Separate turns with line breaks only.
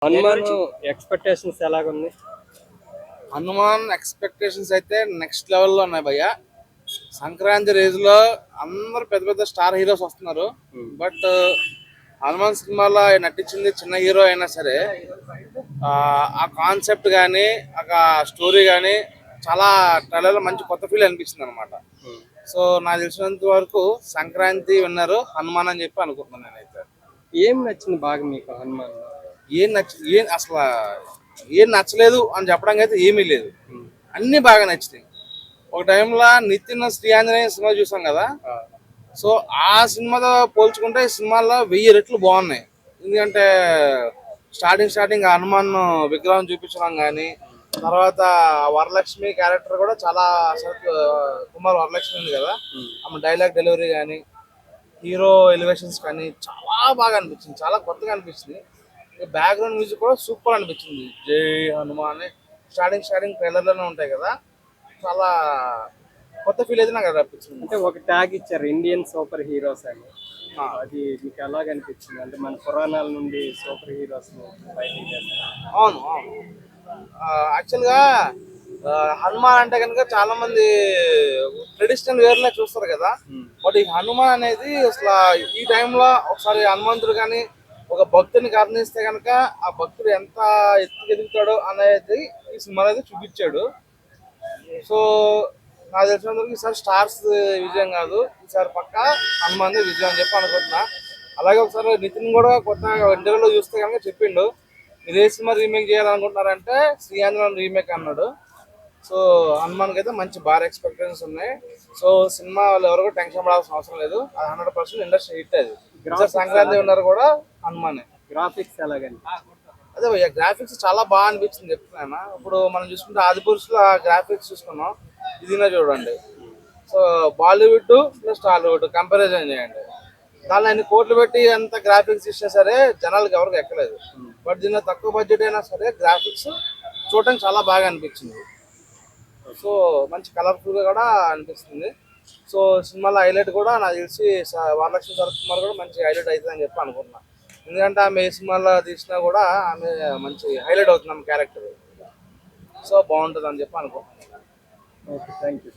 Hanuman expectations ఎలాగుంది?
Hanuman expectations అయితే next లెవెల్లో ఉన్నాయి భయ్య. సంక్రాంతి రేజ్ లో అందరు పెద్ద పెద్ద స్టార్ హీరోస్ వస్తున్నారు. బట్ హనుమాన్ సినిమాలో ఆయన నటించింది చిన్న హీరో అయినా సరే ఆ కాన్సెప్ట్ కానీ ఆ స్టోరీ కానీ చాలా ట్రైలర్లో మంచి కొత్త ఫీల్ అనిపిస్తుంది అనమాట. సో నాకు తెలిసినంత వరకు సంక్రాంతి విన్నారు హనుమాన్ అని చెప్పి అనుకుంటున్నాను నేనైతే.
ఏం నచ్చింది బాగా మీకు హనుమాన్?
ఏం అసలు ఏం నచ్చలేదు అని చెప్పడానికి అయితే ఏమీ లేదు, అన్ని బాగా నచ్చినాయి. ఒక టైంలో నితిన్ శ్రీ ఆంజనేయ సినిమా చూసాం కదా, సో ఆ సినిమాతో పోల్చుకుంటే ఈ సినిమాలో 1000 రెట్లు బాగున్నాయి. ఎందుకంటే స్టార్టింగ్ హనుమాన్ విగ్రహం చూపించడం కానీ, తర్వాత వరలక్ష్మి క్యారెక్టర్ కూడా చాలా కుమార్ వరలక్ష్మి ఉంది కదా, ఆమె డైలాగ్ డెలివరీ కానీ హీరో ఎలివేషన్స్ కానీ చాలా బాగా అనిపించింది, చాలా కొత్తగా అనిపించింది. బ్యాక్గ్రౌండ్ మ్యూజిక్ కూడా సూపర్ అనిపించింది. జై హనుమాన్ స్టార్టింగ్ ట్రైలర్లోనే ఉంటాయి కదా, చాలా కొత్త ఫీల్ అయితే నాకు అనిపించింది.
అంటే ఒక ట్యాగ్ ఇచ్చారు ఇండియన్ సూపర్ హీరోస్ అని, అది మీకు ఎలాగ అనిపించింది? అంటే మన పురాణాల నుండి సూపర్ హీరోస్ బయటికి చేస్తారు.
అవును యాక్చువల్గా హనుమాన్ అంటే కనుక చాలా మంది ట్రెడిషనల్ వేర్ లా చూస్తారు కదా, బట్ ఈ హనుమాన్ అనేది అసలు ఈ టైంలో ఒకసారి హనుమంతుడు కానీ ఒక భక్తుని కరుణిస్తే కనుక ఆ భక్తుడు ఎంత ఎదుగుతాడో అనేది ఈ సినిమా అయితే చూపించాడు. సో నాకు తెలిసినందుకు ఈసారి స్టార్స్ విజయం కాదు, ఈసారి పక్క హనుమాన్ విజయం అని చెప్పి అనుకుంటున్నా. అలాగే ఒకసారి నితిన్ కూడా కొత్త ఇంటర్వ్యూలో చూస్తే కనుక చెప్పిండు, మీరు ఏ సినిమా రీమేక్ చేయాలనుకుంటున్నారంటే శ్రీ ఆంజనేయులు రీమేక్ అన్నాడు. సో హనుమాన్కి అయితే మంచి బాగా ఎక్స్పెక్టేషన్స్ ఉన్నాయి. సో సినిమా వాళ్ళు ఎవరు కూడా టెన్షన్ పడాల్సిన అవసరం లేదు, అది 100% ఇండస్ట్రీ హిట్. అది సంక్రాంతి ఉన్నారు కూడా హనుమానే.
గ్రాఫిక్స్ ఎలాగండి?
అదే భయ్య గ్రాఫిక్స్ చాలా బాగా అనిపించింది చెప్తున్నాను. ఇప్పుడు మనం చూసుకుంటే ఆదిపురుషులో గ్రాఫిక్స్ చూసుకున్నాం, ఇదినా చూడండి. So Bollywood plus Tollywood comparison చేయండి, దానిలో అన్ని కోట్లు పెట్టి అంత గ్రాఫిక్స్ ఇచ్చినా సరే జనాలకు ఎవరికి ఎక్కలేదు. బట్ దీనిలో తక్కువ బడ్జెట్ అయినా సరే గ్రాఫిక్స్ చూడటానికి చాలా బాగా అనిపించింది. సో మంచి కలర్ఫుల్గా కూడా అనిపిస్తుంది. సో సినిమాలో హైలైట్ కూడా నాకు తెలిసి వరలక్ష్మి శరత్ కుమార్ కూడా మంచి హైలైట్ అవుతుంది అని చెప్పి అనుకుంటున్నాను. ఎందుకంటే ఆమె ఏ సినిమాలో తీసినా కూడా ఆమె మంచి హైలైట్ అవుతుంది ఆమె క్యారెక్టర్. సో బాగుంటుంది అని చెప్పి అనుకుంటున్నాను.
Okay, thank you.